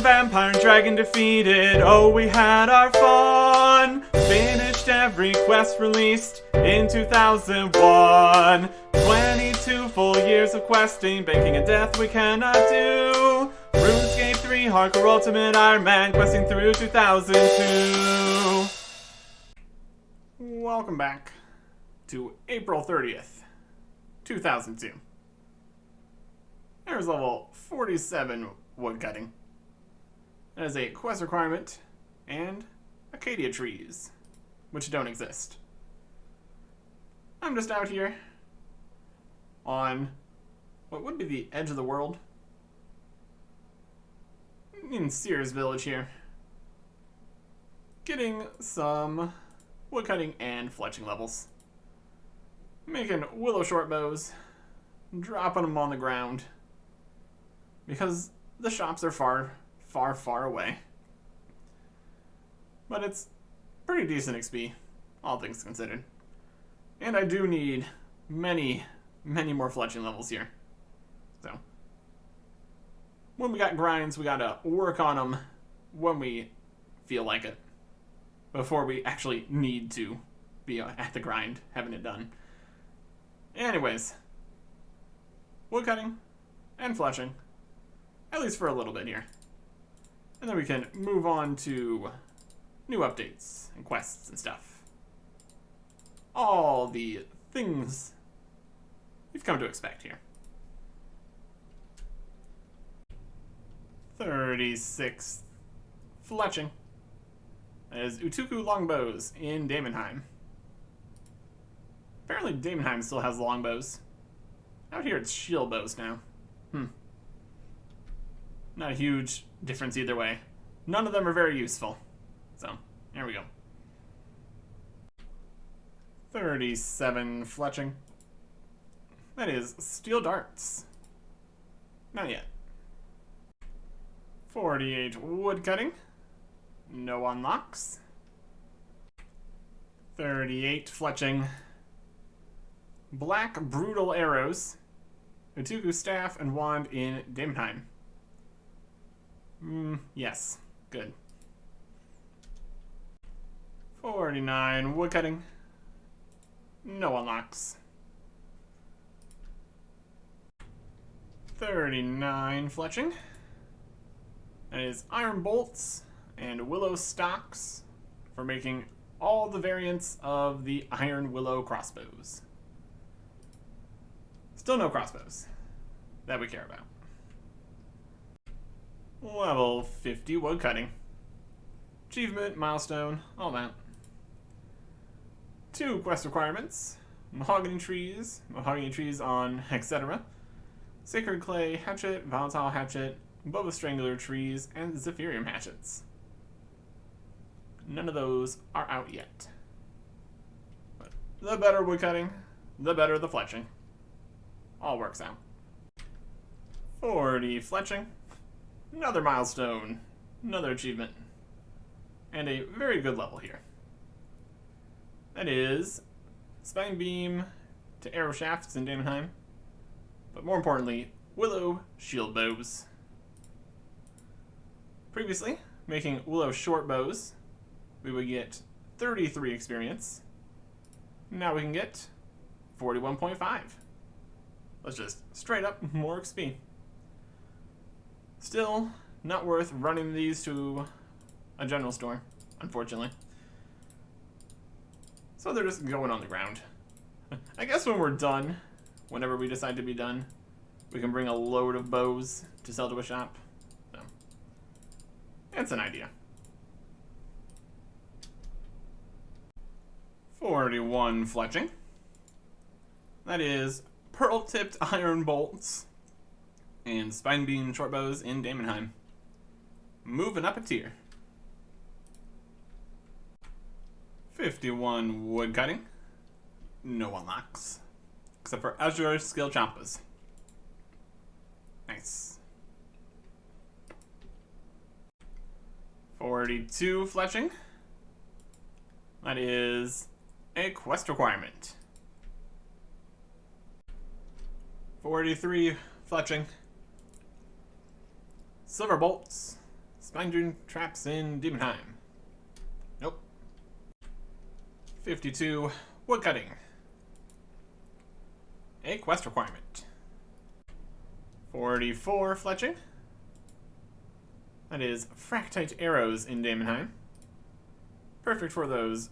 vampire and dragon defeated. Oh, we had our fun. Finished every quest released in 2001. 22 full years of questing, baking a death we cannot do. RuneScape 3 Hardcore Ultimate Ironman, questing through 2002. Welcome back to April 30th, 2002. There's level 47 woodcutting. That is a quest requirement, and acacia trees, which don't exist. I'm just out here on what would be the edge of the world, in Sears Village here, getting some woodcutting and fletching levels. Making willow short bows, dropping them on the ground, because the shops are far away. But it's pretty decent XP, all things considered. And I do need many more fletching levels here. So, when we got grinds, we gotta work on them when we feel like it, before we actually need to be at the grind, having it done. Anyways, woodcutting and fletching, at least for a little bit here. And then we can move on to new updates and quests and stuff. All the things you've come to expect here. 36 fletching. That is Utuku longbows in Daemonheim. Apparently Daemonheim still has longbows. Out here it's shield bows now. Not a huge difference either way. None of them are very useful. So, here we go. 37 fletching. That is steel darts. Not yet. 48 woodcutting. No unlocks. 38 fletching. Black brutal arrows. Utuku staff and wand in Daemonheim. Yes. Good. 49 woodcutting. No unlocks. 39 fletching. That is iron bolts and willow stocks for making all the variants of the iron willow crossbows. Still no crossbows that we care about. Level 50 woodcutting. Achievement, milestone, all that. 2 quest requirements. Mahogany trees on etc. Sacred clay hatchet, volatile hatchet, boba strangler trees, and zephyrium hatchets. None of those are out yet. But the better woodcutting, the better the fletching. All works out. 40 fletching. Another milestone. Another achievement. And a very good level here. That is spine beam to arrow shafts in Daemonheim. But more importantly, willow shield bows. Previously, making willow short bows, we would get 33 experience. Now we can get 41.5. Let's just straight up more XP. Still not worth running these to a general store, unfortunately. So they're just going on the ground. I guess when we're done, whenever we decide to be done, we can bring a load of bows to sell to a shop. So, that's an idea. 41 fletching. That is pearl-tipped iron bolts and spine beam short bows in Daemonheim. Moving up a tier. 51 woodcutting. No unlocks. Except for Azure skill champas. Nice. 42 fletching. That is a quest requirement. 43 fletching. Silver bolts, Spine traps in Demonheim. Nope. 52 woodcutting. A quest requirement. 44 fletching. That is fractite arrows in Demonheim. Perfect for those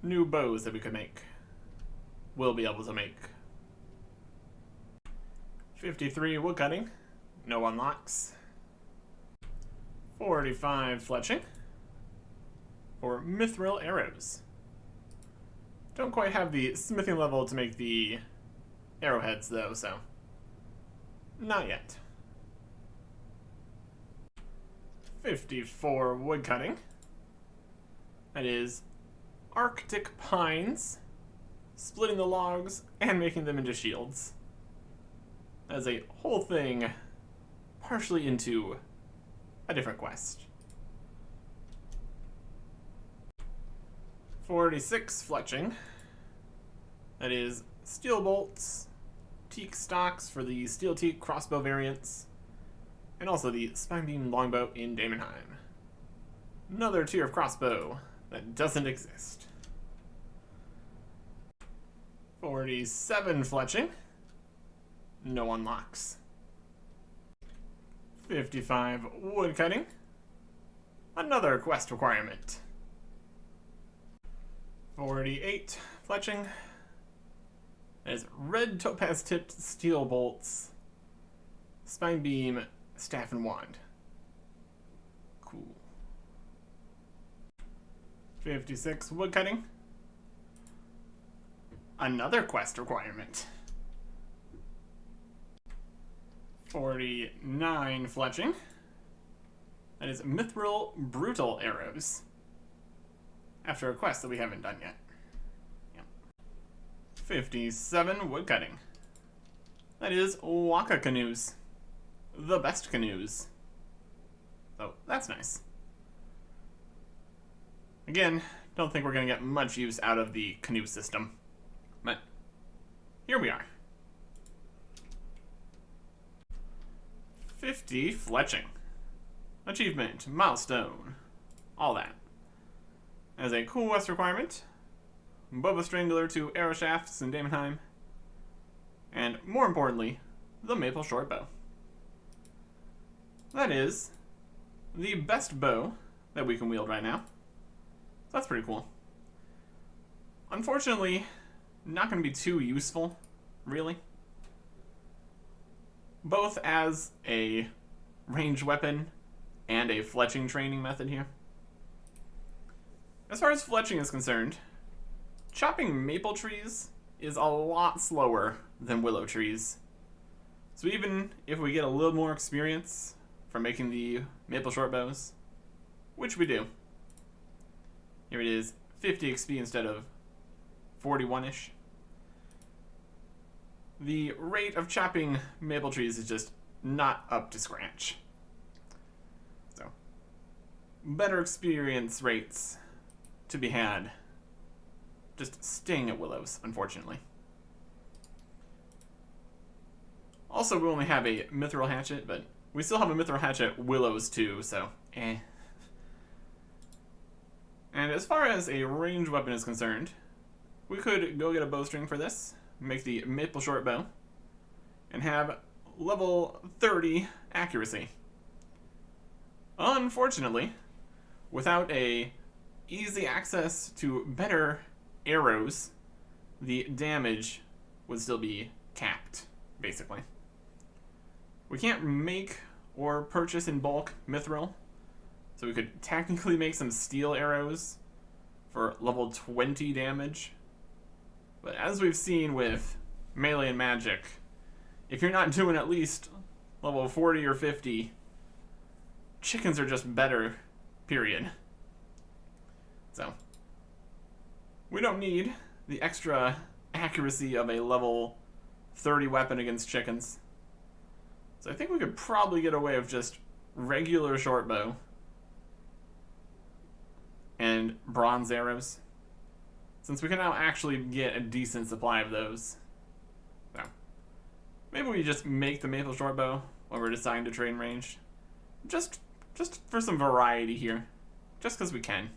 new bows that we could make. We'll be able to make. 53 woodcutting. No unlocks. 45 fletching. For mithril arrows. Don't quite have the smithing level to make the arrowheads though, so not yet. 54 woodcutting. That is Arctic pines, splitting the logs and making them into shields. As a whole thing partially into a different quest. 46 fletching. That is steel bolts, teak stocks for the steel teak crossbow variants, and also the spine beam longbow in Demonheim. Another tier of crossbow that doesn't exist. 47 fletching. No unlocks. 55 woodcutting. Another quest requirement. 48 fletching. That is red topaz tipped steel bolts, spine beam, staff and wand. Cool. 56 woodcutting. Another quest requirement. 49 fletching. That is mithril brutal arrows. After a quest that we haven't done yet. Yep. 57 woodcutting. That is waka canoes. The best canoes. So that's nice. Again, don't think we're going to get much use out of the canoe system. But here we are. 50 fletching. Achievement, milestone, all that. As a cool quest requirement, Boba Strangler to arrow shafts in Demonheim, and more importantly, the maple short bow. That is the best bow that we can wield right now. So that's pretty cool. Unfortunately, not going to be too useful, really. Both as a ranged weapon and a fletching training method here. As far as fletching is concerned, chopping maple trees is a lot slower than willow trees. So even if we get a little more experience from making the maple short bows, which we do. Here it is, 50 XP instead of 41-ish. The rate of chopping maple trees is just not up to scratch. So, better experience rates to be had. Just staying at willows, unfortunately. Also, we only have a mithril hatchet, but we still have a mithril hatchet willows too, so eh. And as far as a ranged weapon is concerned, we could go get a bowstring for this, make the maple short bow, and have level 30 accuracy. Unfortunately, without a easy access to better arrows, the damage would still be capped, basically. We can't make or purchase in bulk mithril, so we could technically make some steel arrows for level 20 damage. But as we've seen with melee and magic, if you're not doing at least level 40 or 50, chickens are just better, period. So, we don't need the extra accuracy of a level 30 weapon against chickens. So I think we could probably get away with just regular short bow and bronze arrows, since we can now actually get a decent supply of those. So, maybe we just make the maple short bow when we're deciding to train range. Just just for some variety here. Just because we can.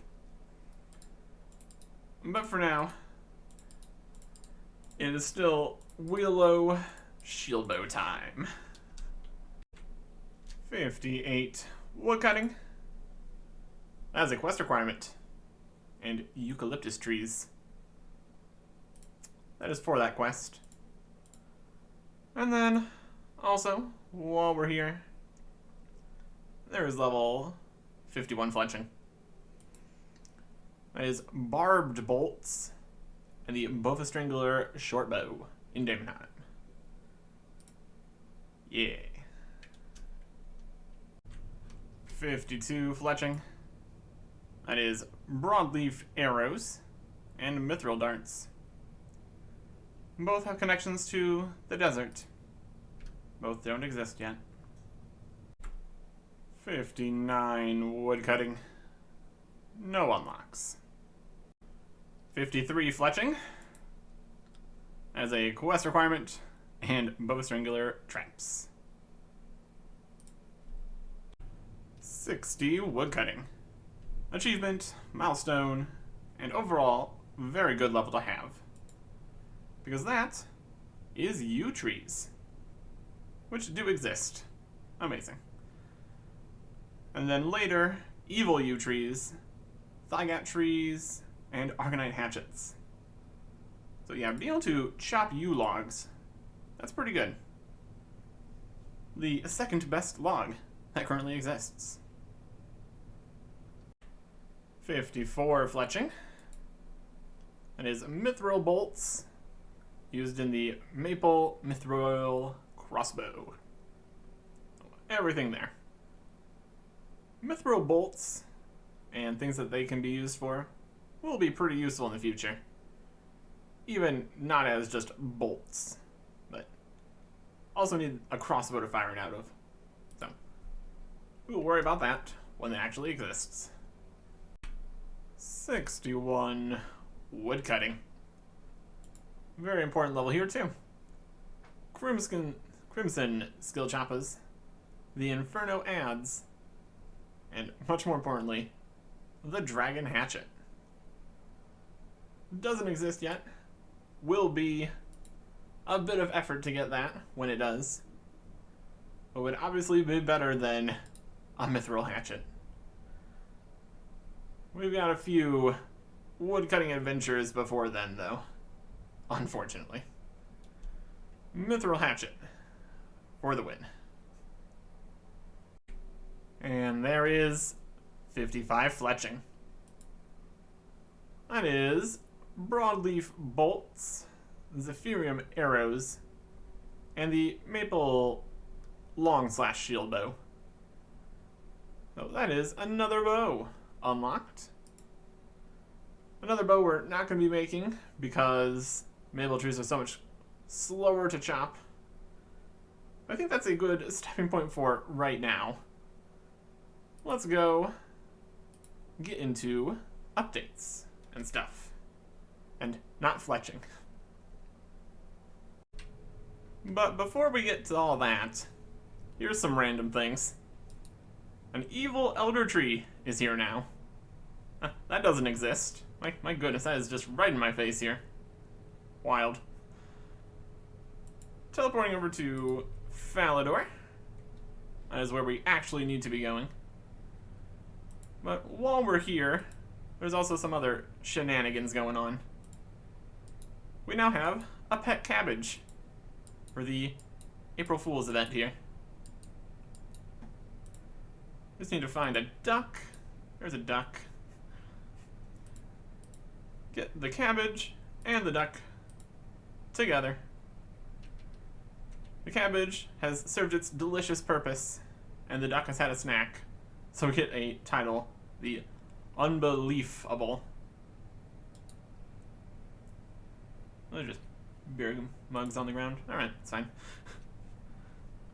But for now, it is still Willow Shieldbow time. 58 woodcutting. That is a quest requirement. And eucalyptus trees. That is for that quest. And then, also, while we're here, there is level 51 fletching. That is barbed bolts and the Bovistrangular shortbow in Damonheim. Yeah. 52 fletching. That is broadleaf arrows and mithril darts. Both have connections to the desert. Both don't exist yet. 59 woodcutting. No unlocks. 53 fletching. As a quest requirement. And Bovistrangular traps. 60 woodcutting. Achievement, milestone, and overall, very good level to have. Because that is yew trees. Which do exist. Amazing. And then later, evil yew trees, Thygat trees, and Arcanite hatchets. So yeah, being able to chop yew logs, that's pretty good. The second best log that currently exists. 54 fletching. That is mithril bolts used in the maple mithril crossbow. Everything there. Mithril bolts and things that they can be used for will be pretty useful in the future. Even not as just bolts, but also need a crossbow to fire it out of. So, we'll worry about that when it actually exists. 61 woodcutting. Very important level here too. Crimson skill choppas, the Inferno adds, and much more importantly, the Dragon Hatchet. Doesn't exist yet. Will be a bit of effort to get that when it does. But would obviously be better than a Mithril Hatchet. We've got a few woodcutting adventures before then, though. Unfortunately. Mithril Hatchet for the win. And there is 55 fletching. That is broadleaf bolts, Zephyrium arrows, and the maple long/shield bow. So that is another bow unlocked. Another bow we're not going to be making because maple trees are so much slower to chop. I think that's a good stepping point for right now. Let's go get into updates and stuff. And not fletching. But before we get to all that, here's some random things. An evil elder tree is here now. That doesn't exist. My goodness, that is just right in my face here. Wild. Teleporting over to Falador. That is where we actually need to be going. But while we're here, there's also some other shenanigans going on. We now have a pet cabbage for the April Fool's event here. Just need to find a duck. There's a duck. Get the cabbage and the duck together. The cabbage has served its delicious purpose, and the duck has had a snack. So we get a title, the Unbelievable. Those are just beer mugs on the ground. Alright, it's fine.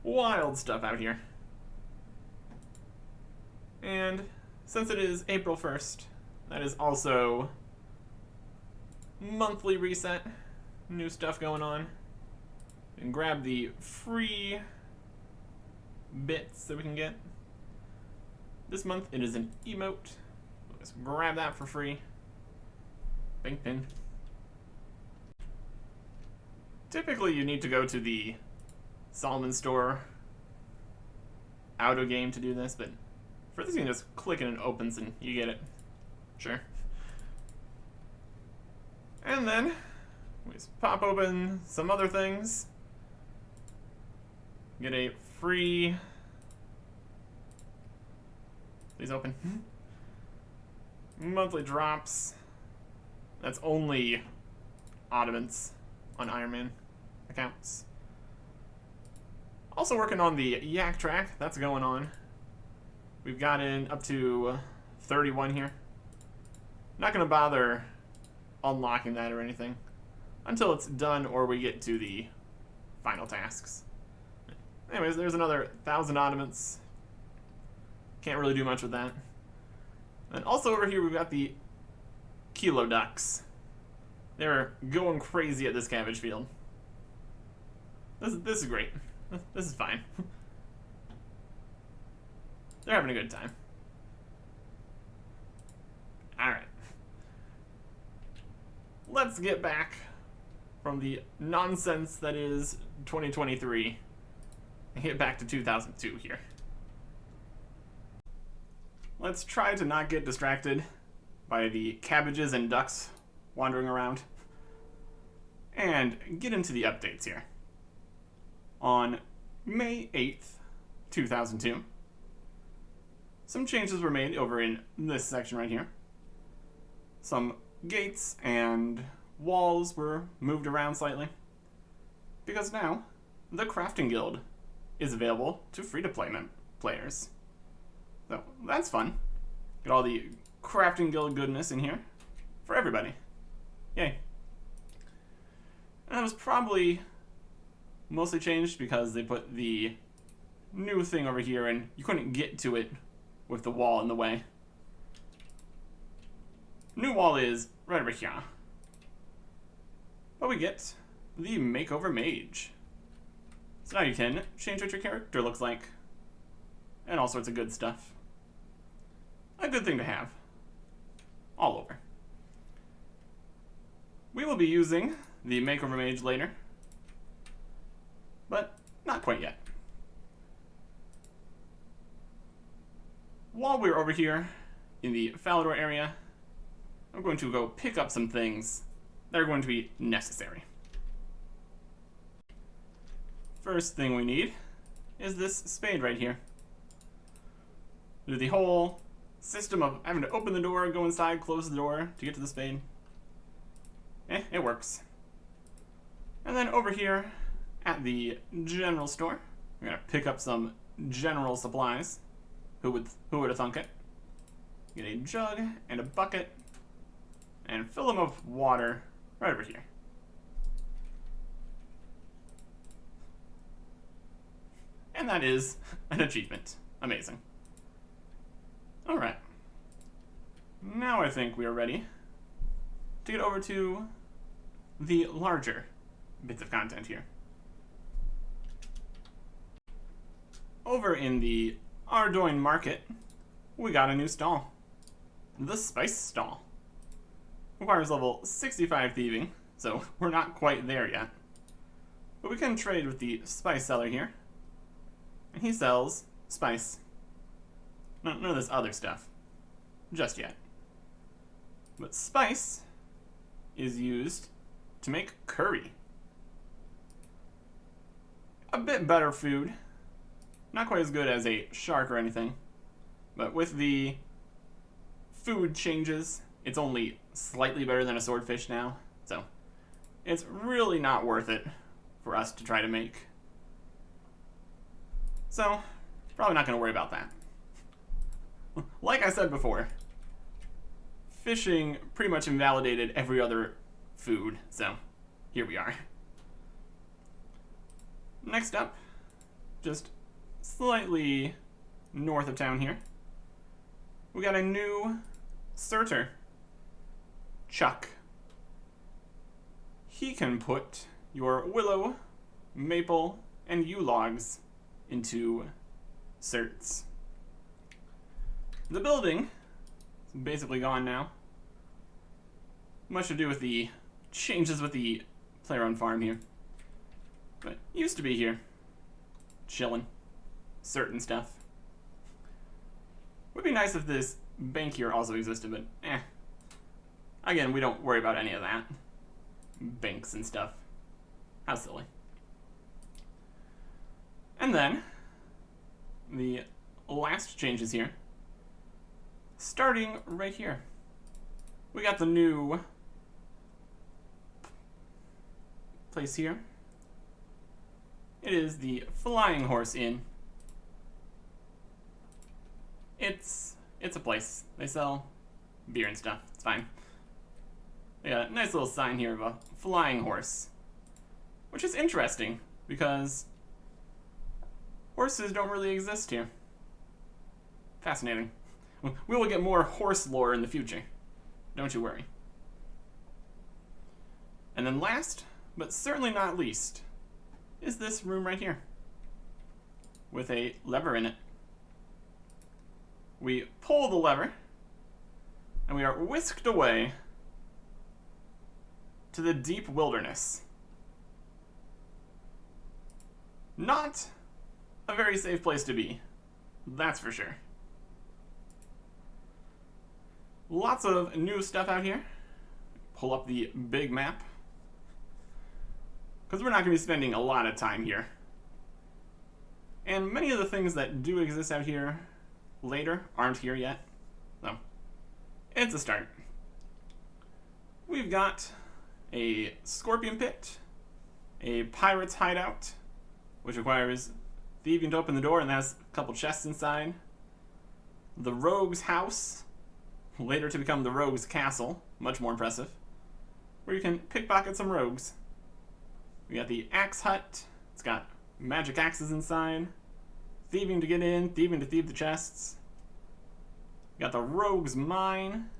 Wild stuff out here. And since it is April 1st, that is also monthly reset. New stuff going on. And grab the free bits that we can get. This month it is an emote. Let's grab that for free. Bank pin. Typically you need to go to the Solomon store auto game to do this, but for this you can just click it and it opens and you get it. Sure. And then we just pop open some other things. Get a free... Please open. Monthly drops. That's only Ottomans on Ironman accounts. Also working on the yak track. That's going on. We've gotten up to 31 here. Not going to bother unlocking that or anything until it's done or we get to the final tasks. Anyways, there's another 1,000 Ottomans. Can't really do much with that. And also over here we've got the Kilo Ducks. They're going crazy at this cabbage field. This is great. This is fine. They're having a good time. Alright. Let's get back from the nonsense that is 2023 and get back to 2002 here. Let's try to not get distracted by the cabbages and ducks wandering around and get into the updates here. On May 8th, 2002, some changes were made over in this section right here. Some gates and walls were moved around slightly because now the Crafting Guild is available to free-to-play players. So that's fun. Get all the Crafting Guild goodness in here for everybody. Yay. And that was probably mostly changed because they put the new thing over here and you couldn't get to it with the wall in the way. New wall is right over here. But we get the Makeover Mage. So now you can change what your character looks like and all sorts of good stuff. A good thing to have. All over. We will be using the Makeover Mage later, but not quite yet. While we're over here in the Falador area, I'm going to go pick up some things that are going to be necessary. First thing we need is this spade right here. Do the whole system of having to open the door, go inside, close the door to get to the spade. It works. And then over here at the general store, we're gonna pick up some general supplies. Who would have thunk it? Get a jug and a bucket and fill them with water right over here. And that is an achievement. Amazing. Alright. Now I think we are ready to get over to the larger bits of content here. Over in the Ardoin Market, we got a new stall. The Spice Stall. Requires level 65 thieving, so we're not quite there yet. But we can trade with the spice seller here. And he sells spice. None of this other stuff. Just yet. But spice is used to make curry. A bit better food. Not quite as good as a shark or anything. But with the food changes, it's only slightly better than a swordfish now. So it's really not worth it for us to try to make. So probably not going to worry about that. Like I said before, fishing pretty much invalidated every other food, so here we are. Next up, just slightly north of town here, we got a new Surtur, Chuck. He can put your willow, maple, and yew logs into certs. The building is basically gone now. Much to do with the changes with the player-owned farm here. But used to be here. Chilling. Certain stuff. Would be nice if this bank here also existed, but eh. Again, we don't worry about any of that. Banks and stuff. How silly. And then, the last changes here. Starting right here. We got the new place here. It is the Flying Horse Inn. It's a place. They sell beer and stuff. It's fine. They got a nice little sign here of a flying horse, which is interesting because horses don't really exist here. Fascinating. We will get more horse lore in the future. Don't you worry. And then last, but certainly not least, is this room right here with a lever in it. We pull the lever, and we are whisked away to the deep wilderness. Not a very safe place to be, that's for sure. Lots of new stuff out here. Pull up the big map, because we're not going to be spending a lot of time here. And many of the things that do exist out here later aren't here yet, so it's a start. We've got a scorpion pit, a pirate's hideout, which requires thieving to open the door and has a couple chests inside. The rogue's house, later to become the rogue's castle, much more impressive, where you can pickpocket some rogues. We got the axe hut, it's got magic axes inside, thieving to get in, thieving to thieve the chests. We got the rogue's mine,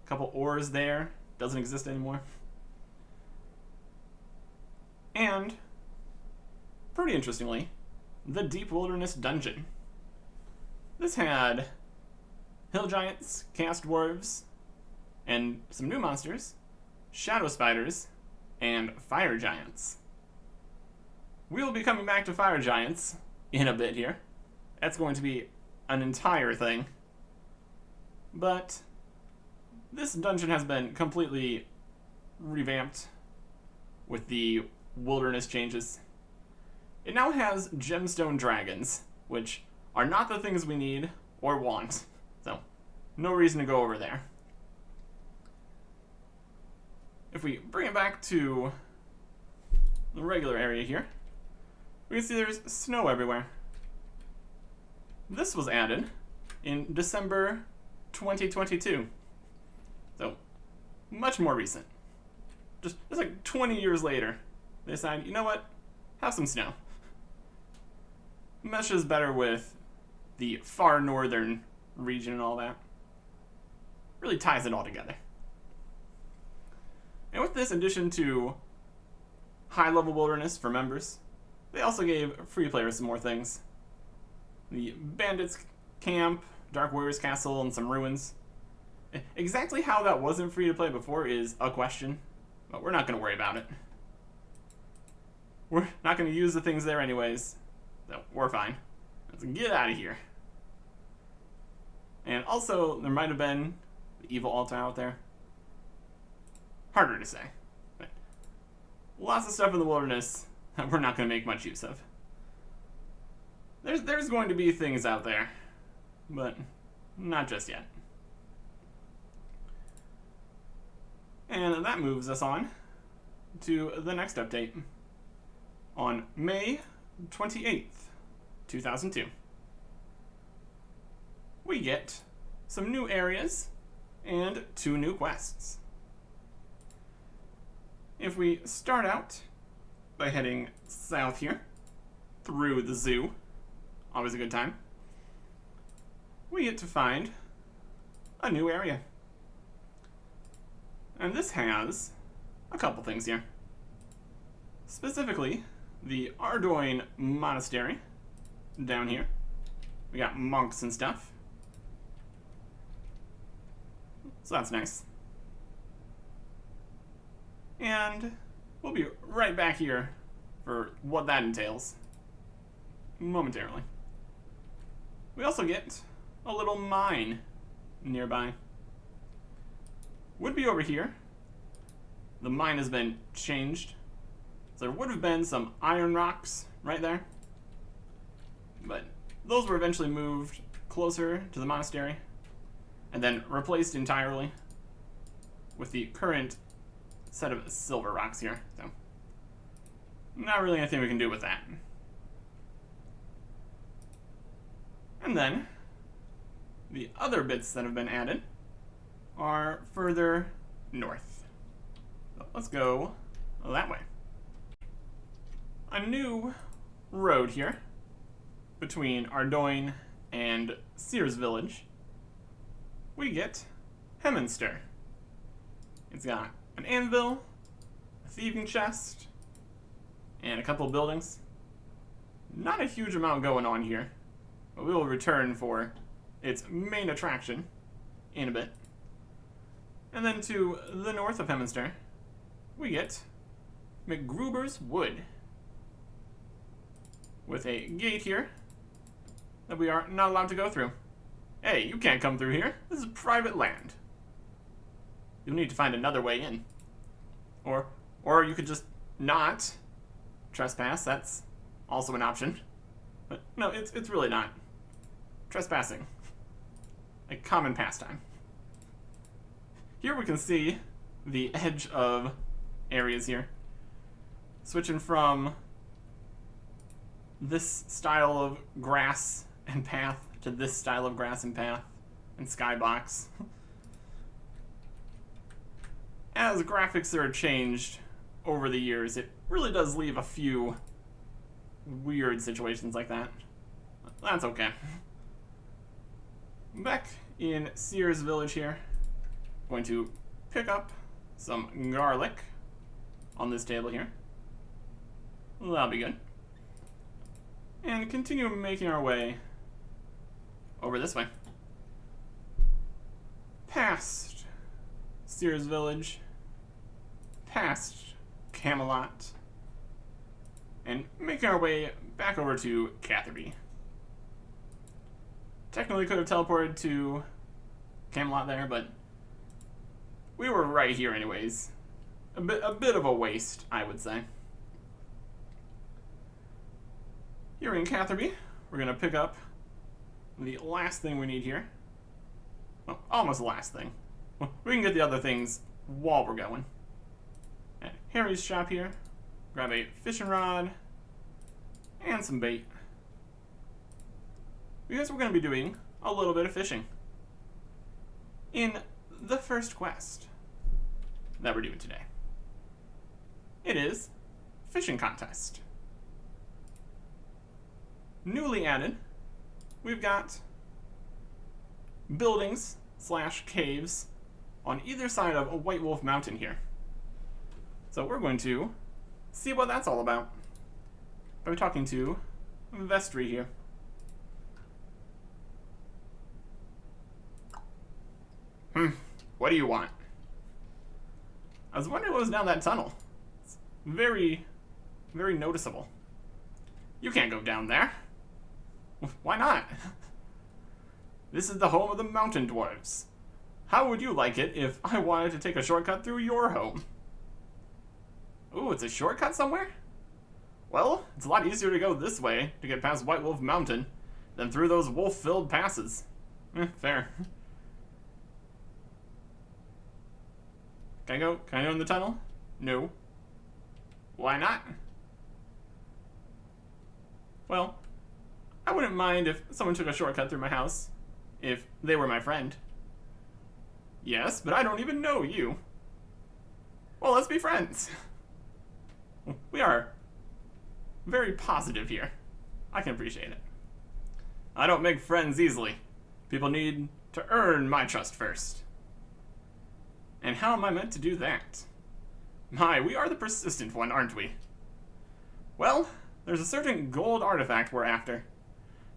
a couple ores there, doesn't exist anymore. And, pretty interestingly, the Deep Wilderness Dungeon. This had hill giants, chaos dwarves, and some new monsters, shadow spiders, and fire giants. We will be coming back to fire giants in a bit here. That's going to be an entire thing. But this dungeon has been completely revamped with the wilderness changes. It now has gemstone dragons, which are not the things we need or want. So, no reason to go over there. If we bring it back to the regular area here, we can see there's snow everywhere. This was added in December 2022. So, much more recent. Just like 20 years later, they decided, you know what? Have some snow. Meshes better with the far northern region and all that. Really ties it all together. And with this addition to high-level wilderness for members, they also gave free players some more things. The Bandits Camp, Dark Warriors Castle, and some ruins. Exactly how that wasn't free to play before is a question, but we're not going to worry about it. We're not going to use the things there anyways, so we're fine. Let's get out of here. And also, there might have been the evil altar out there. Harder to say. But lots of stuff in the wilderness that we're not going to make much use of. There's going to be things out there, but not just yet. And that moves us on to the next update on May 28th, 2002. We get some new areas and 2 new quests. If we start out by heading south here, through the zoo, always a good time, we get to find a new area. And this has a couple things here. Specifically, the Ardoin Monastery, down here. We got monks and stuff. So that's nice. And we'll be right back here for what that entails momentarily. We also get a little mine nearby. Would be over here. The mine has been changed. So there would have been some iron rocks right there. But those were eventually moved closer to the monastery and then replaced entirely with the current set of silver rocks here. So not really anything we can do with that. And then the other bits that have been added are further north. So let's go that way. A new road here between Ardoin and Sears Village. We get Hemminster. It's got an anvil, a thieving chest, and a couple of buildings. Not a huge amount going on here, but we will return for its main attraction in a bit. And then to the north of Hemminster, we get McGruber's Wood, with a gate here that we are not allowed to go through. Hey, you can't come through here. This is private land. You'll need to find another way in. Or you could just not trespass. That's also an option. But no, it's really not. Trespassing. A common pastime. Here we can see the edge of areas here. Switching from this style of grass and path to this style of grass and path and skybox. As graphics are changed over the years, it really does leave a few weird situations like that. That's okay. Back in Sears Village here, going to pick up some garlic on this table here. That'll be good. And continue making our way over this way. Past Sears Village, past Camelot, and making our way back over to Catherby. Technically could have teleported to Camelot there, but we were right here anyways. A bit of a waste, I would say. Here in Catherby, we're going to pick up the last thing we need here. Well, almost the last thing. We can get the other things while we're going. At Harry's shop here, grab a fishing rod and some bait. Because we're going to be doing a little bit of fishing in the first quest that we're doing today. It is fishing contest. Newly added, we've got buildings / caves on either side of a White Wolf Mountain here. So we're going to see what that's all about by talking to Vestry here. What do you want? I was wondering what was down that tunnel. It's very, very noticeable. You can't go down there. Why not? This is the home of the mountain dwarves. How would you like it if I wanted to take a shortcut through your home? Ooh, it's a shortcut somewhere? Well, it's a lot easier to go this way to get past White Wolf Mountain than through those wolf-filled passes. Fair. Can I go in the tunnel? No. Why not? Well, I wouldn't mind if someone took a shortcut through my house, if they were my friend. Yes, but I don't even know you. Well, let's be friends. We are very positive here. I can appreciate it. I don't make friends easily. People need to earn my trust first. And how am I meant to do that? My, we are the persistent one, aren't we? Well, there's a certain gold artifact we're after.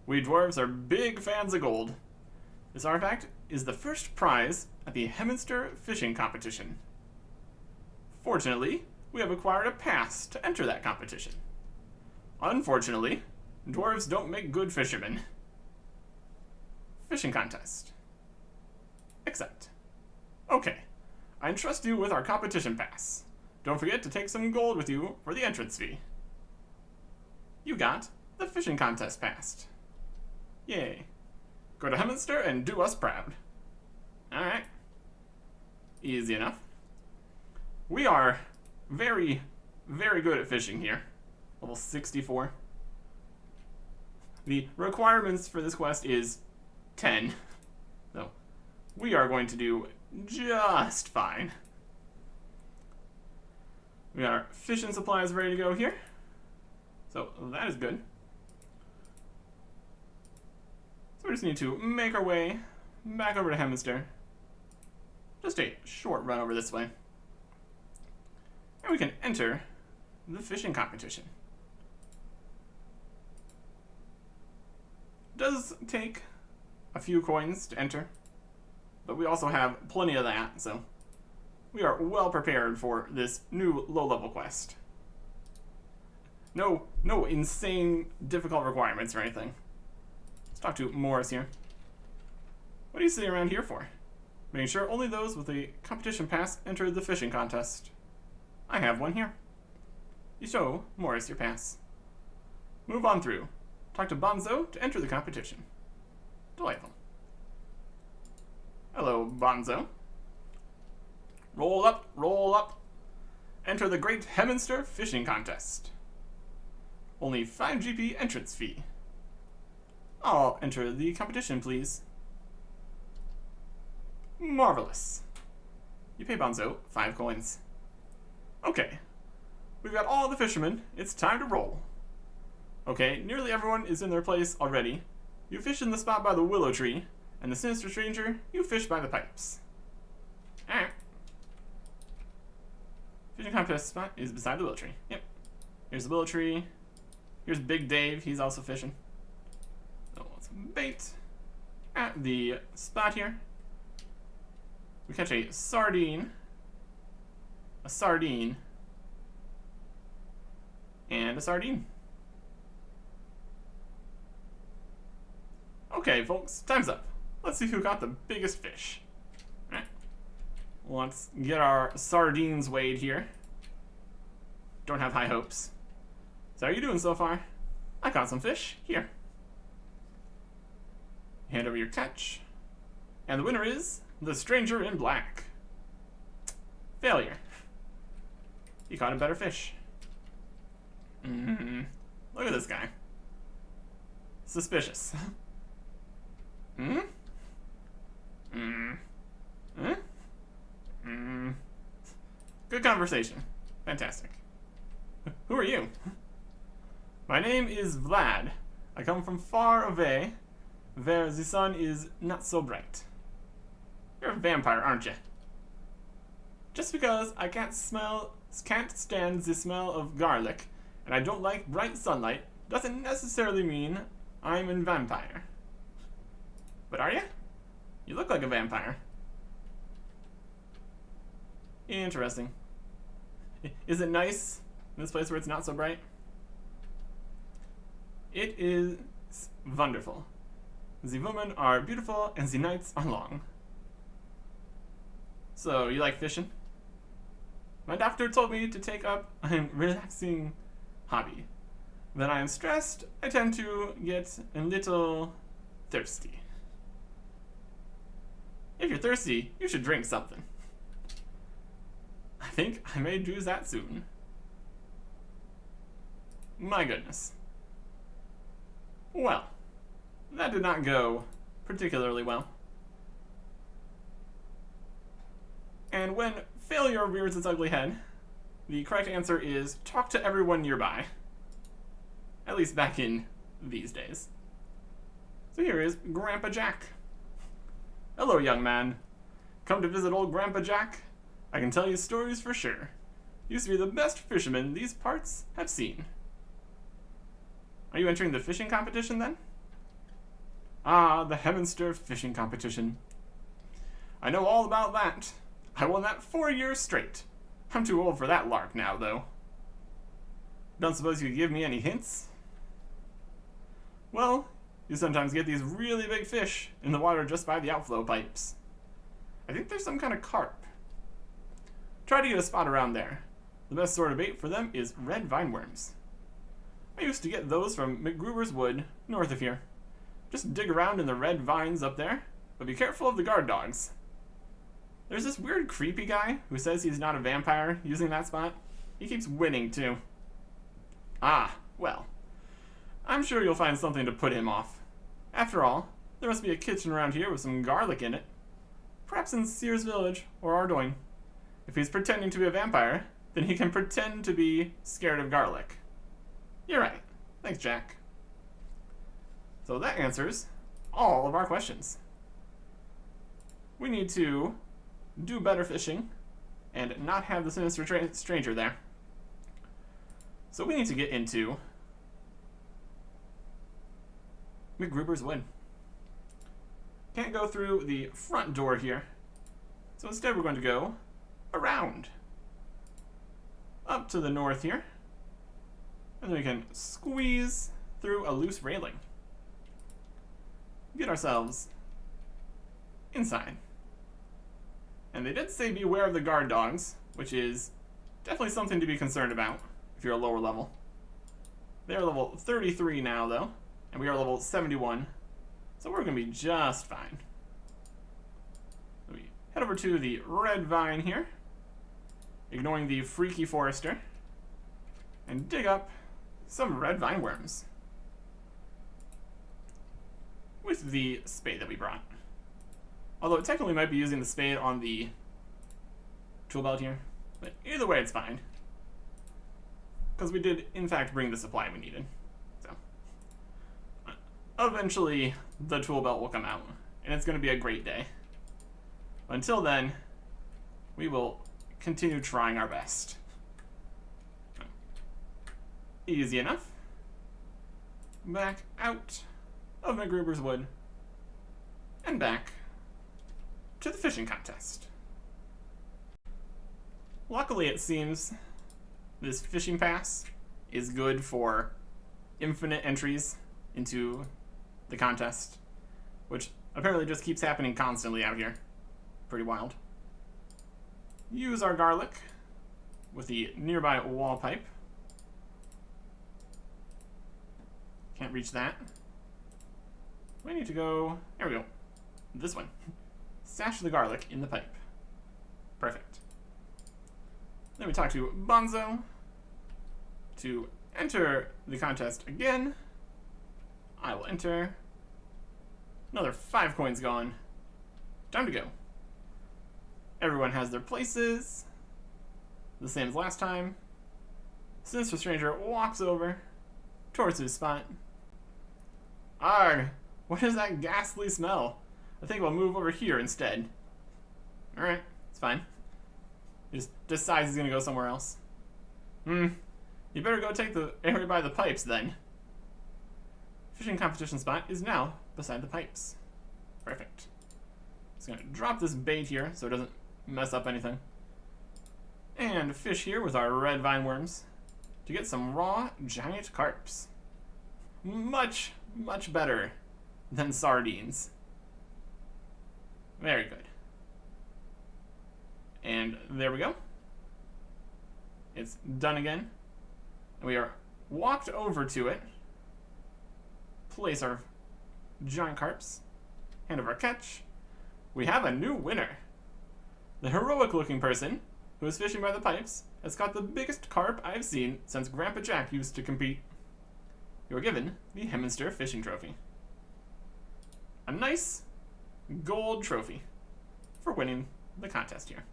We dwarves are big fans of gold. This artifact is the first prize at the Hemister fishing competition. Fortunately, we have acquired a pass to enter that competition. Unfortunately, dwarves don't make good fishermen. Fishing contest. Accept. Okay, I entrust you with our competition pass. Don't forget to take some gold with you for the entrance fee. You got the fishing contest passed. Yay. Go to Hemister and do us proud. Alright. Easy enough. We are very, very good at fishing here. Level 64. The requirements for this quest is 10. So, we are going to do just fine. We got our fishing supplies ready to go here. So, that is good. So we just need to make our way back over to Hemister. Just a short run over this way. And we can enter the fishing competition. It does take a few coins to enter, but we also have plenty of that, so we are well prepared for this new low-level quest. No insane difficult requirements or anything. Let's talk to Morris here. What are you sitting around here for? Making sure only those with a competition pass enter the fishing contest. I have one here. You show Morris your pass. Move on through. Talk to Bonzo to enter the competition. Delightful. Hello, Bonzo. Roll up, roll up. Enter the Great Hemister Fishing Contest. Only 5 GP entrance fee. I'll enter the competition, please. Marvelous. You pay Bonzo 5 coins. Okay. We've got all the fishermen. It's time to roll. Okay, nearly everyone is in their place already. You fish in the spot by the willow tree, and the sinister stranger, you fish by the pipes. Alright. Fishing contest spot is beside the willow tree. Yep. Here's the willow tree. Here's Big Dave, he's also fishing. So let's bait at the spot here. We catch a sardine, and a sardine. Okay, folks, time's up. Let's see who got the biggest fish. All right. Let's get our sardines weighed here. Don't have high hopes. So how are you doing so far? I caught some fish. Here. Hand over your catch. And the winner is the stranger in black. Failure. You caught a better fish. Look at this guy. Suspicious. Good conversation. Fantastic. Who are you? My name is Vlad. I come from far away, where the sun is not so bright. You're a vampire, aren't you? Just because I can't stand the smell of garlic, and I don't like bright sunlight, doesn't necessarily mean I'm a vampire. But are you? You look like a vampire. Interesting. Is it nice in this place where it's not so bright? It is wonderful. The women are beautiful and the nights are long. So, you like fishing? My doctor told me to take up a relaxing hobby. When I am stressed, I tend to get a little thirsty. If you're thirsty, you should drink something. I think I may do that soon. My goodness. Well, that did not go particularly well. And when failure rears its ugly head, the correct answer is talk to everyone nearby. At least back in these days. So here is Grandpa Jack. Hello, young man. Come to visit old Grandpa Jack? I can tell you stories for sure. Used to be the best fisherman these parts have seen. Are you entering the fishing competition then? Ah, the Heminster fishing competition. I know all about that. I won that 4 years straight. I'm too old for that lark now, though. Don't suppose you could give me any hints? Well, you sometimes get these really big fish in the water just by the outflow pipes. I think there's some kind of carp. Try to get a spot around there. The best sort of bait for them is red vineworms. I used to get those from McGruber's Wood, north of here. Just dig around in the red vines up there, but be careful of the guard dogs. There's this weird creepy guy who says he's not a vampire using that spot. He keeps winning, too. Ah, well. I'm sure you'll find something to put him off. After all, there must be a kitchen around here with some garlic in it. Perhaps in Sears Village or Ardoyne. If he's pretending to be a vampire, then he can pretend to be scared of garlic. You're right. Thanks, Jack. So that answers all of our questions. We need to do better fishing and not have the sinister stranger there. So we need to get into McGruber's Wood. Can't go through the front door here. So instead we're going to go around. Up to the north here. And then we can squeeze through a loose railing. Get ourselves inside. And they did say beware of the guard dogs, which is definitely something to be concerned about if you're a lower level. They are level 33 now, though, and we are level 71, so we're going to be just fine. We head over to the red vine here, ignoring the freaky forester, and dig up some red vine worms with the spade that we brought. Although it technically might be using the spade on the tool belt here, but either way it's fine. Because we did, in fact, bring the supply we needed. So, eventually, the tool belt will come out, and it's going to be a great day. Until then, we will continue trying our best. Easy enough. Back out of McGruber's Wood, and back to the fishing contest. Luckily, it seems this fishing pass is good for infinite entries into the contest, which apparently just keeps happening constantly out here. Pretty wild. Use our garlic with the nearby wall pipe. Can't reach that. We need to go, there we go, this one. Stash the garlic in the pipe. Perfect. Then we talk to Bonzo to enter the contest again. I will enter. Another 5 coins gone. Time to go. Everyone has their places. The same as last time. Sinister Stranger walks over towards his spot. Arg! What is that ghastly smell? I think we'll move over here instead. Alright, it's fine. He just decides he's gonna go somewhere else. You better go take the area by the pipes then. Fishing competition spot is now beside the pipes. Perfect. Just gonna drop this bait here so it doesn't mess up anything. And fish here with our red vine worms to get some raw giant carps. Much, much better than sardines. Very good. And there we go. It's done again. And we are walked over to it. Place our giant carps. Hand over our catch. We have a new winner. The heroic looking person who is fishing by the pipes has caught the biggest carp I've seen since Grandpa Jack used to compete. You are given the Heminster Fishing Trophy. A nice gold trophy for winning the contest here.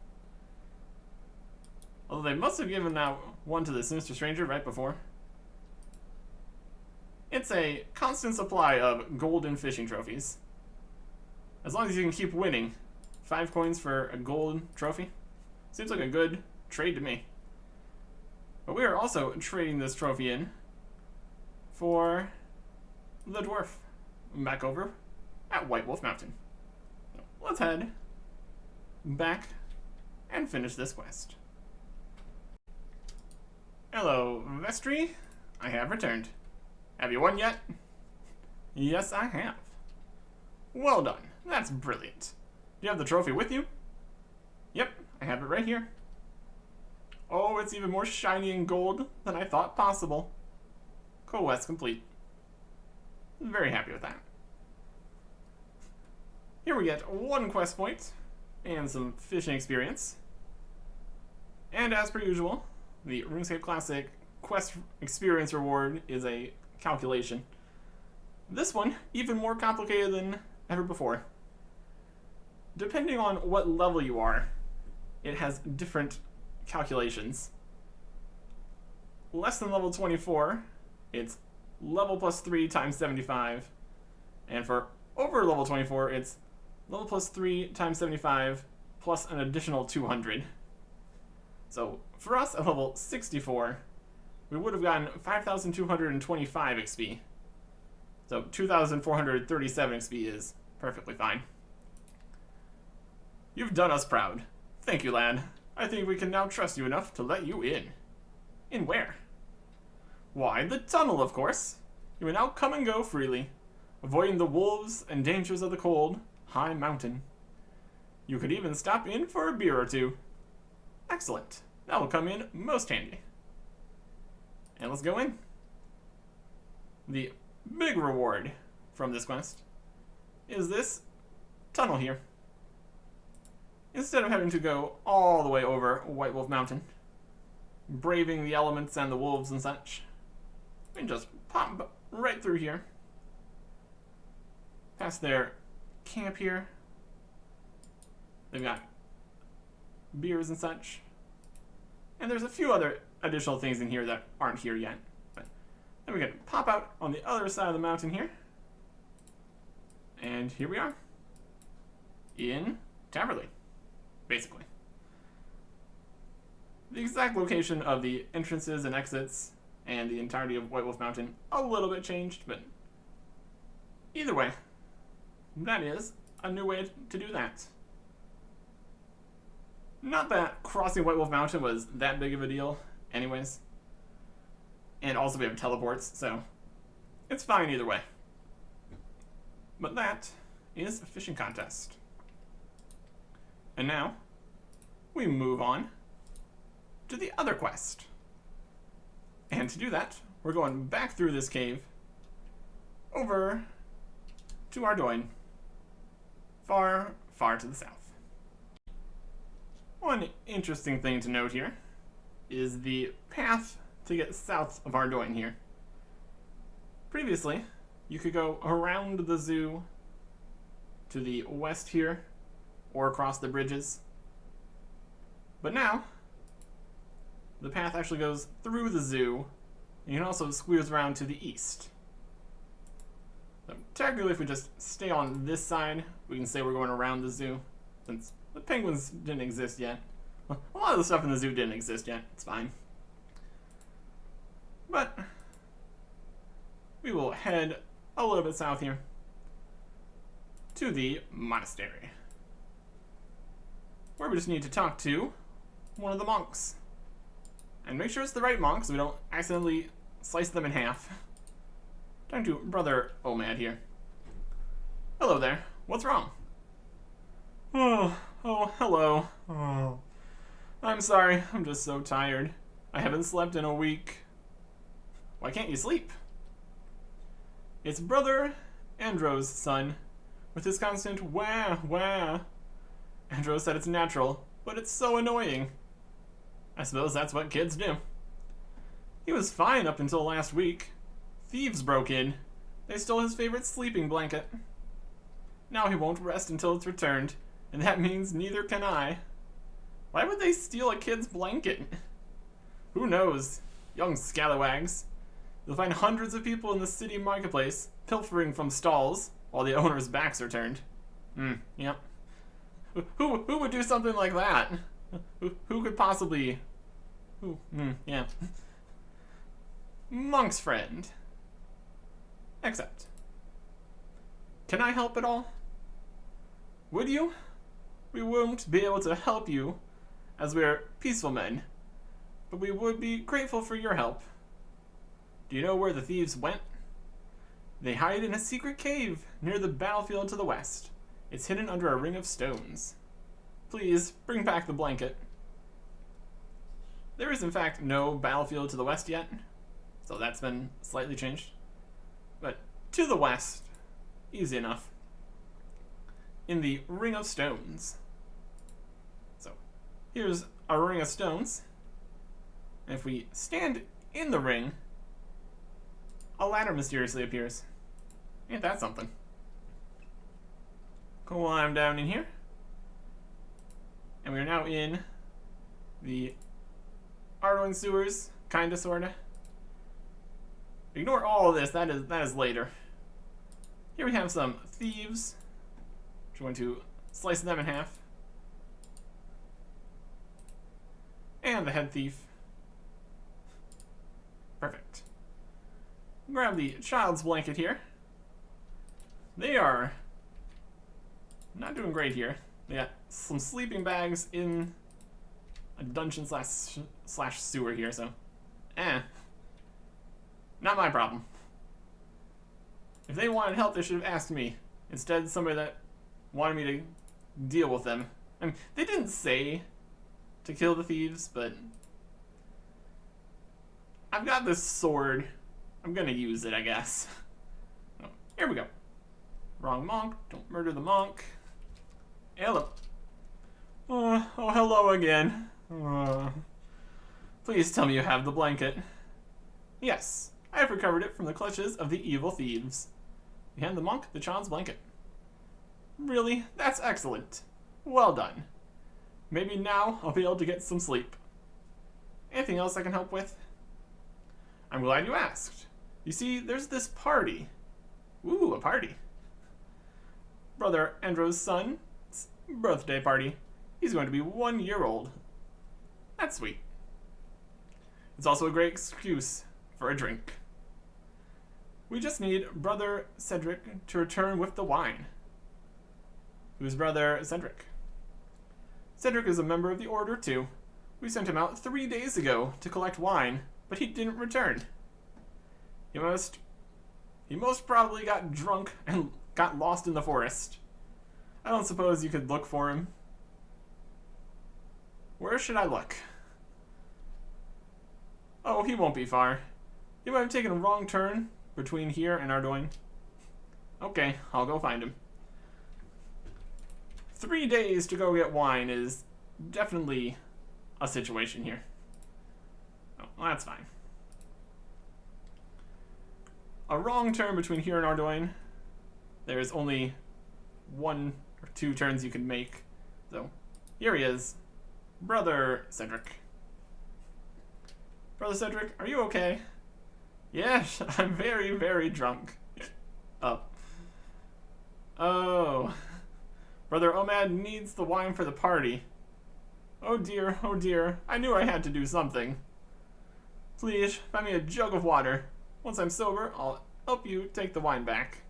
Although they must have given that one to the Sinister Stranger right before. It's a constant supply of golden fishing trophies. As long as you can keep winning. 5 coins for a gold trophy. Seems like a good trade to me. But we are also trading this trophy in for the dwarf. Back over at White Wolf Mountain. Let's head back and finish this quest. Hello, Vestry. I have returned. Have you won yet? Yes, I have. Well done. That's brilliant. Do you have the trophy with you? Yep, I have it right here. Oh, it's even more shiny and gold than I thought possible. Quest complete. Very happy with that. Here we get 1 quest point and some fishing experience. And as per usual, the RuneScape Classic quest experience reward is a calculation. This one, even more complicated than ever before. Depending on what level you are, it has different calculations. Less than level 24, it's level plus 3 times 75. And for over level 24, it's level plus 3 times 75 plus an additional 200. So for us at level 64, we would have gotten 5,225 XP. So 2,437 XP is perfectly fine. You've done us proud. Thank you, lad. I think we can now trust you enough to let you in. In where? Why, the tunnel, of course. You may now come and go freely, avoiding the wolves and dangers of the cold, high mountain. You could even stop in for a beer or two. Excellent. That will come in most handy. And let's go in. The big reward from this quest is this tunnel here. Instead of having to go all the way over White Wolf Mountain, braving the elements and the wolves and such, we can just pop right through here, past their camp here. They've got beers and such. And there's a few other additional things in here that aren't here yet. But then we can pop out on the other side of the mountain here. And here we are. In Taverley, basically. The exact location of the entrances and exits and the entirety of White Wolf Mountain a little bit changed, but either way, that is a new way to do that. Not that crossing White Wolf Mountain was that big of a deal anyways. And also we have teleports, so it's fine either way. But that is a fishing contest. And now, we move on to the other quest. And to do that, we're going back through this cave over to Ardoin, far, far to the south. One interesting thing to note here is the path to get south of Ardoin here. Previously, you could go around the zoo to the west here, or across the bridges. But now, the path actually goes through the zoo, and you can also squeeze around to the east. So technically, if we just stay on this side, we can say we're going around the zoo, since the penguins didn't exist yet. A lot of the stuff in the zoo didn't exist yet. It's fine. But we will head a little bit south here to the monastery, where we just need to talk to one of the monks. And make sure it's the right monk so we don't accidentally slice them in half. Talking to Brother Omad here. Hello there. What's wrong? Oh, hello. Oh, I'm sorry. I'm just so tired. I haven't slept in a week. Why can't you sleep? It's Brother Andro's son, with his constant wah, wah. Andro said it's natural, but it's so annoying. I suppose that's what kids do. He was fine up until last week. Thieves broke in. They stole his favorite sleeping blanket. Now he won't rest until it's returned, and that means neither can I. Why would they steal a kid's blanket? Who knows? Young scalawags. You'll find hundreds of people in the city marketplace pilfering from stalls while the owner's backs are turned. Yep. Who would do something like that? Who could possibly... yeah. Monk's friend. Except, Can I help at all? Would you? We won't be able to help you, as we're peaceful men, but we would be grateful for your help. Do you know where the thieves went? They hide in a secret cave near the battlefield to the west. It's hidden under a ring of stones. Please, bring back the blanket. There is in fact no battlefield to the west yet, so that's been slightly changed. But to the west, easy enough. In the ring of stones. So, here's a ring of stones. And if we stand in the ring, a ladder mysteriously appears. Ain't that something? Climb down in here. And we are now in the Artic sewers, kinda, sorta. Ignore all of this, that is later. Here we have some thieves. We're going to slice them in half. And the head thief. Perfect. Grab the child's blanket here. They are not doing great here. They got some sleeping bags in a dungeon slash sewer here, so not my problem. If they wanted help, they should have asked me. Instead, somebody that wanted me to deal with them. I mean, they didn't say to kill the thieves, but I've got this sword. I'm gonna use it, I guess. Oh, here we go. Wrong monk. Don't murder the monk. Hello. Oh, hello again. Please tell me you have the blanket. Yes, I have recovered it from the clutches of the evil thieves. You hand the monk the child's blanket. Really? That's excellent. Well done. Maybe now I'll be able to get some sleep. Anything else I can help with? I'm glad you asked. You see, there's this party. Ooh, a party. Brother Andrew's son's birthday party. He's going to be 1 year old. That's sweet. It's also a great excuse for a drink. We just need Brother Cedric to return with the wine. Who's Brother Cedric? Cedric is a member of the Order too. We sent him out 3 days ago to collect wine, but he didn't return. He most probably got drunk and got lost in the forest. I don't suppose you could look for him. Where should I look? Oh, he won't be far. He might have taken a wrong turn between here and Ardoin. Okay, I'll go find him. 3 days to go get wine is definitely a situation here. Oh, well, that's fine. A wrong turn between here and Ardoin. There's only 1 or 2 turns you can make. So, here he is. Brother Cedric. Brother Cedric, are you okay? Yes, I'm very, very drunk. Oh. Brother Omad needs the wine for the party. Oh dear, I knew I had to do something. Please, find me a jug of water. Once I'm sober, I'll help you take the wine back.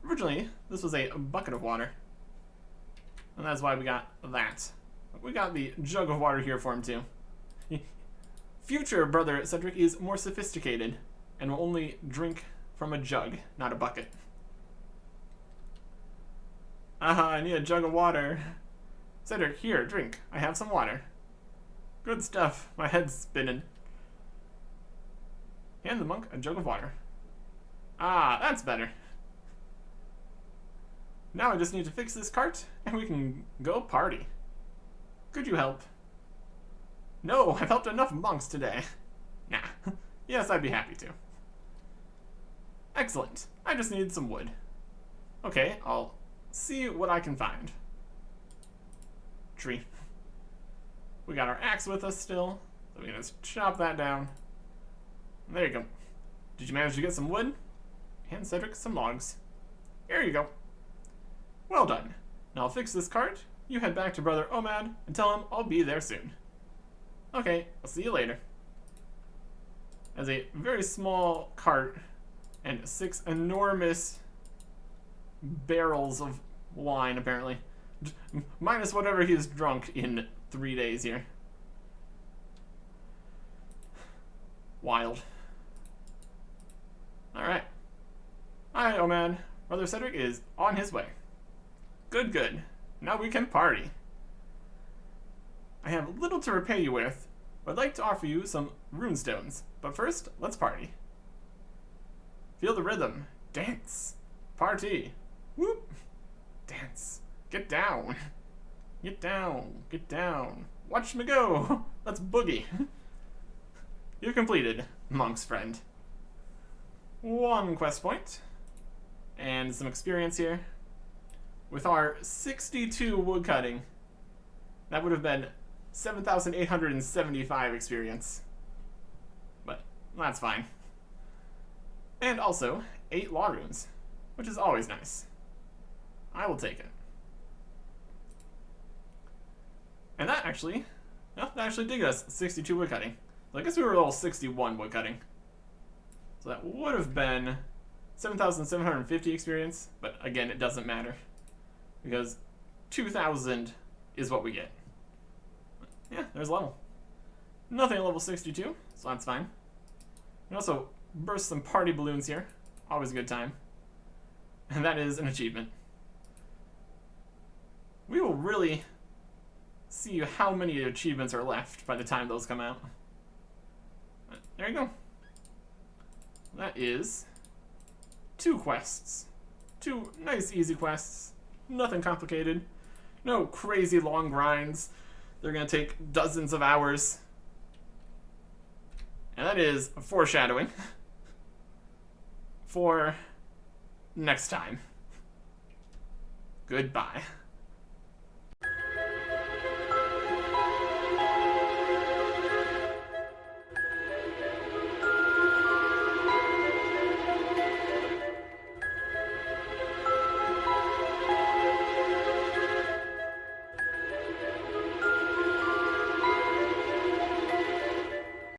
Originally, this was a bucket of water. And that's why we got that. We got the jug of water here for him too. Future Brother Cedric is more sophisticated and will only drink from a jug, not a bucket. I need a jug of water. Cedric, here, drink. I have some water. Good stuff. My head's spinning. Hand the monk a jug of water. Ah, that's better. Now I just need to fix this cart, and we can go party. Could you help? No, I've helped enough monks today. Nah. Yes, I'd be happy to. Excellent. I just need some wood. Okay, I'll see what I can find. Tree. We got our axe with us still, so we can just chop that down. There you go. Did you manage to get some wood? Hand Cedric some logs. Here you go. Well done. Now I'll fix this cart. You head back to Brother Omad and tell him I'll be there soon. Okay, I'll see you later. As a very small cart and 6 enormous barrels of wine, apparently. Minus whatever he's drunk in 3 days here. Wild. Alright. Alright, oh man. Brother Cedric is on his way. Good, good. Now we can party. I have little to repay you with, but I'd like to offer you some runestones. But first, let's party. Feel the rhythm. Dance. Party. Whoop. Dance. Get down. Get down. Get down. Watch me go. Let's boogie. You're completed, monk's friend. 1 quest point. And some experience here. With our 62 woodcutting, that would have been 7,875 experience. But that's fine. And also, 8 law runes, which is always nice. I will take it. And that actually did get us 62 woodcutting. So I guess we were level 61 woodcutting. So that would have been 7,750 experience, but again, it doesn't matter. Because 2,000 is what we get. Yeah, there's a level. Nothing at level 62, so that's fine. We also burst some party balloons here. Always a good time. And that is an achievement. We will really see how many achievements are left by the time those come out. But there you go. That is 2 quests. 2 nice, easy quests. Nothing complicated. No crazy long grinds. They're going to take dozens of hours. And that is foreshadowing for next time. Goodbye.